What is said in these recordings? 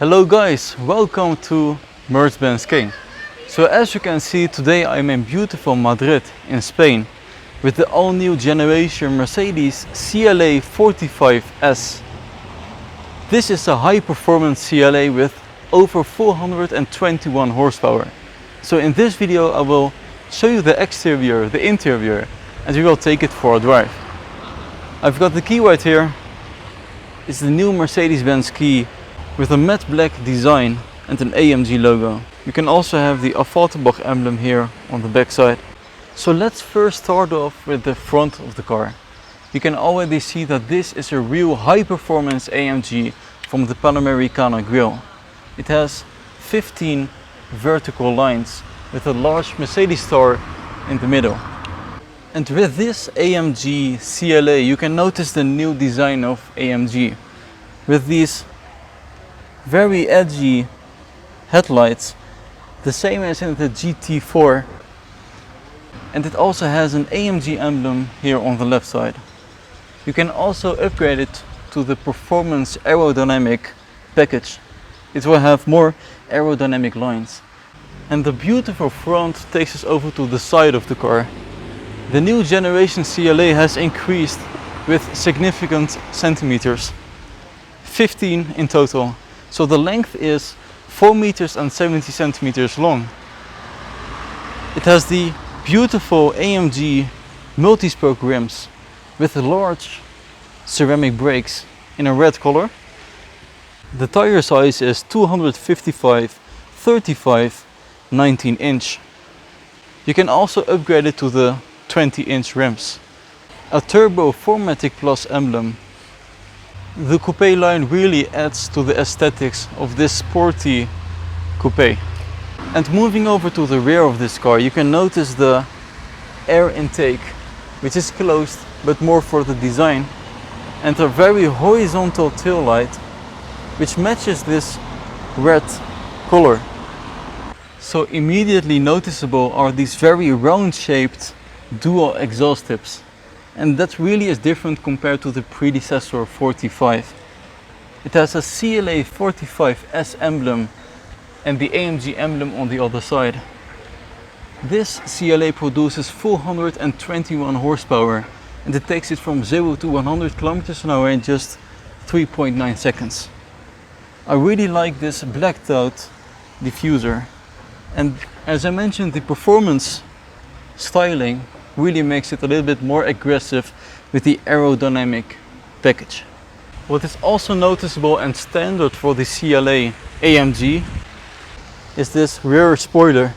Hello guys, welcome to MercBenzKing. So as you can see, today I'm in beautiful Madrid in Spain with the all-new generation Mercedes CLA45S. This is a high-performance CLA with over 421 horsepower. So in this video I will show you the exterior, the interior, and we will take it for a drive. I've got the key right here. It's the new Mercedes Benz key with a matte black design and an AMG logo. You can also have the Affalterbach emblem here on the back side. So let's first start off with the front of the car. You can already see that this is a real high performance AMG from the Panamericana grille. It has 15 vertical lines with a large Mercedes star in the middle. And with this AMG CLA you can notice the new design of AMG with these very edgy headlights, the same as in the GT4, and it also has an AMG emblem here on the left side. You can also upgrade it to the performance aerodynamic package. It will have more aerodynamic lines. And the beautiful front takes us over to the side of the car. The new generation CLA has increased with significant centimeters, 15 in total. So the length is 4 meters and 70 centimeters long. It has the beautiful AMG multi-spoke rims with large ceramic brakes in a red color. The tire size is 255/35 19-inch. You can also upgrade it to the 20-inch rims. A turbo 4MATIC Plus emblem. The coupe line really adds to the aesthetics of this sporty coupe. And moving over to the rear of this car, you can notice the air intake, which is closed but more for the design, and a very horizontal tail light which matches this red color. So immediately noticeable are these very round shaped dual exhaust tips, and that really is different compared to the predecessor 45. It has a CLA45S emblem and the AMG emblem on the other side. This CLA produces 421 horsepower and it takes it from 0 to 100 kilometers an hour in just 3.9 seconds. I really like this blacked out diffuser, and as I mentioned, the performance styling really makes it a little bit more aggressive with the aerodynamic package. What is also noticeable and standard for the CLA AMG is this rear spoiler,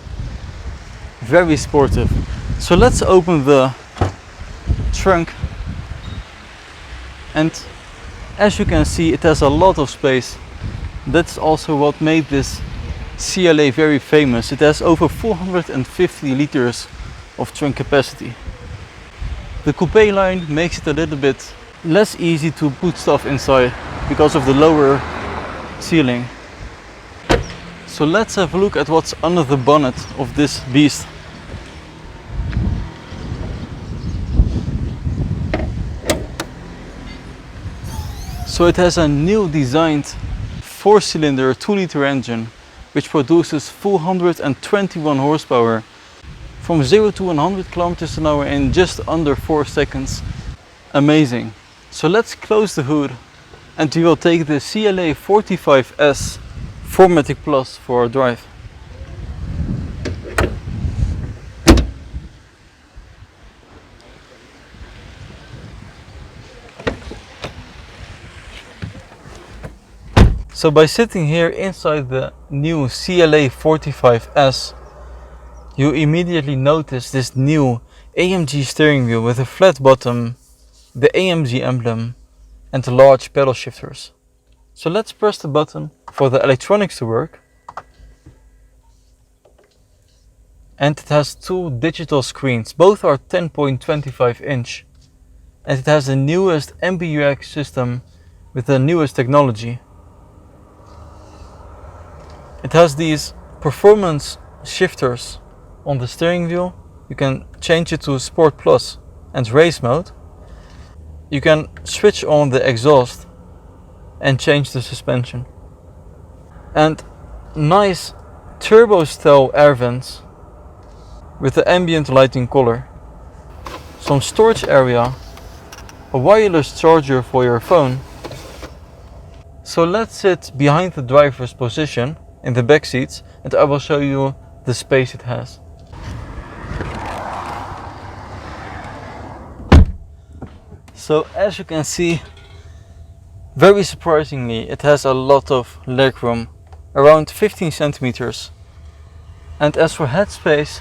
very sportive. So let's open the trunk, and as you can see, it has a lot of space. That's also what made this CLA very famous. It has over 450 liters of trunk capacity. The coupe line makes it a little bit less easy to put stuff inside because of the lower ceiling. So let's have a look at what's under the bonnet of this beast. So it has a new designed 4-cylinder 2-liter engine which produces 421 horsepower from 0 to 100 kilometers an hour in just under 4 seconds. Amazing. So let's close the hood and we will take the CLA45S 4MATIC Plus for a drive. So by sitting here inside the new CLA45S, you immediately notice this new AMG steering wheel with a flat bottom, the AMG emblem and the large pedal shifters. So let's press the button for the electronics to work. And it has 2 digital screens, both are 10.25 inch. And it has the newest MBUX system with the newest technology. It has these performance shifters on the steering wheel. You can change it to Sport Plus and Race mode. You can switch on the exhaust and change the suspension. and nice turbo style air vents with the ambient lighting color, some storage area, a wireless charger for your phone. So let's sit behind the driver's position in the back seats and I will show you the space it has. So as you can see, very surprisingly, it has a lot of legroom, around 15 centimeters. And as for headspace,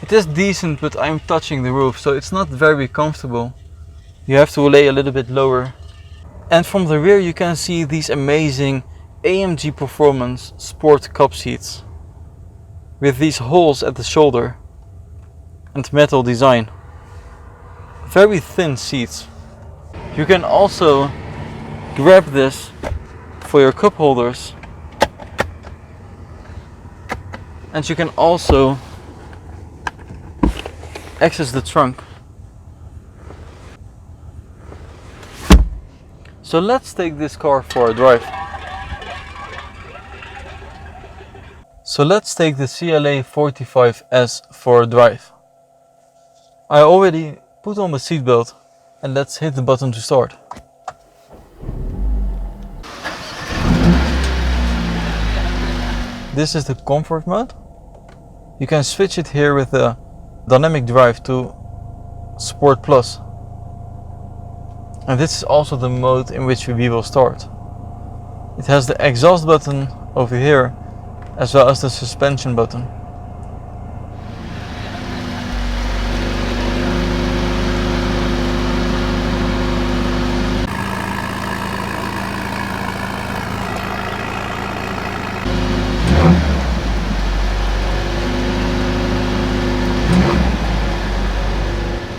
it is decent, but I'm touching the roof, so it's not very comfortable. You have to lay a little bit lower. And from the rear you can see these amazing AMG Performance Sport cup seats with these holes at the shoulder and metal design. Very thin seats. You can also grab this for your cup holders, and you can also access the trunk. So let's take this car for a drive. So let's take the CLA45S for a drive. I already put on the seatbelt and let's hit the button to start. This is the comfort mode. You can switch it here with the dynamic drive to Sport Plus. And this is also the mode in which we will start. It has the exhaust button over here as well as the suspension button.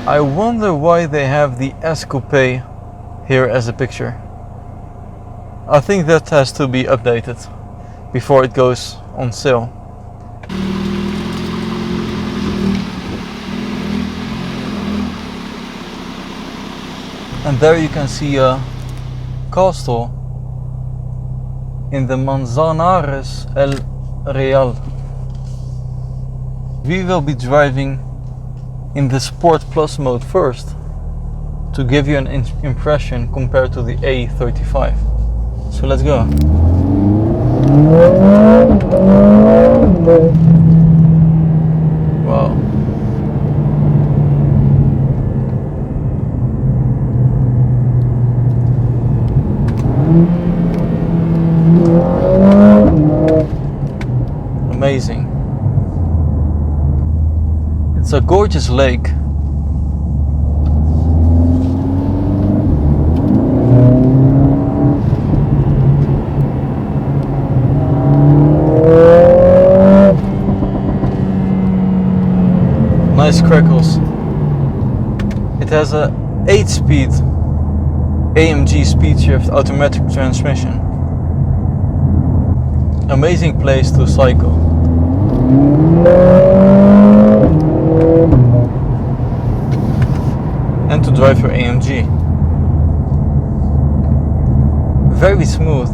I wonder why they have the S Coupe here as a picture. I think that has to be updated before it goes on sale. And there you can see a castle in the Manzanares El Real. We will be driving in the Sport Plus mode first to give you an impression compared to the A35. So let's go. Wow. Amazing. It's a gorgeous lake. Nice crackles. It has a 8-speed AMG speed shift automatic transmission. Amazing place to cycle. And to drive your AMG. Very smooth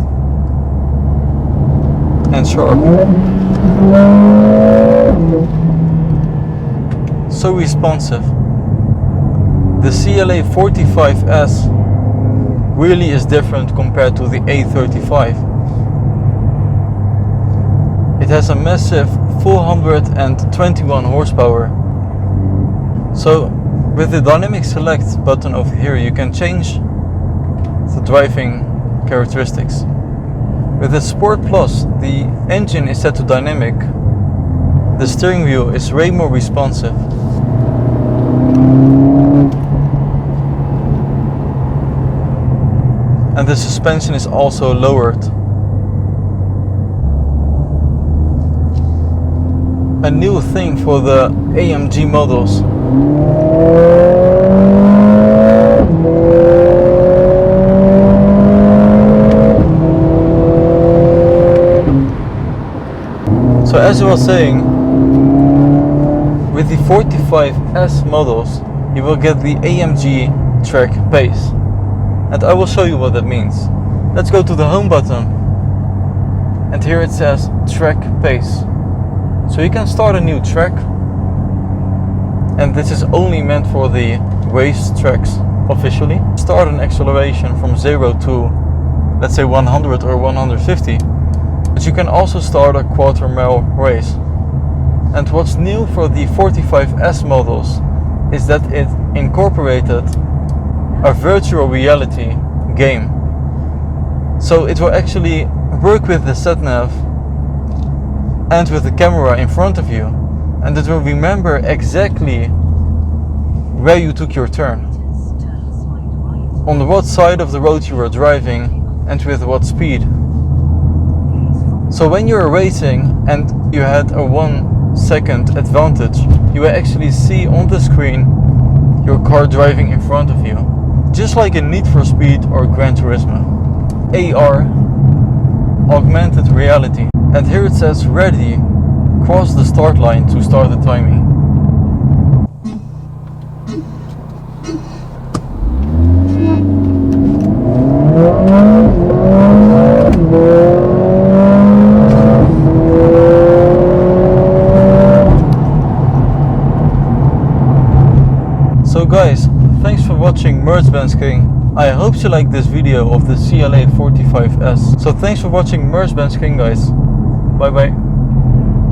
and sharp. So responsive. The CLA45S really is different compared to the A35. It has a massive 421 horsepower. So with the dynamic select button over here you can change the driving characteristics. With the Sport Plus the engine is set to dynamic. The steering wheel is way more responsive. And the suspension is also lowered. A new thing for the AMG models. So as I was saying, with the 45S models you will get the AMG Track Pace. And I will show you what that means. Let's go to the home button. and here it says Track Pace. So you can start a new track, and this is only meant for the race tracks officially. Start an acceleration from 0 to, let's say, 100 or 150, but you can also start a quarter-mile race. And what's new for the 45S models is that it incorporated a virtual reality game. So it will actually work with the sat-nav and with the camera in front of you, and it will remember exactly where you took your turn, on what side of the road you were driving, and with what speed. So when you're racing and you had a 1 second advantage, you will actually see on the screen your car driving in front of you, just like in Need for Speed or Gran Turismo. AR, augmented reality. And here it says ready, cross the start line to start the timing. So guys, thanks for watching MercBenzKing. I hope you liked this video of the CLA45S. So thanks for watching MercBenzKing, guys. Bye bye.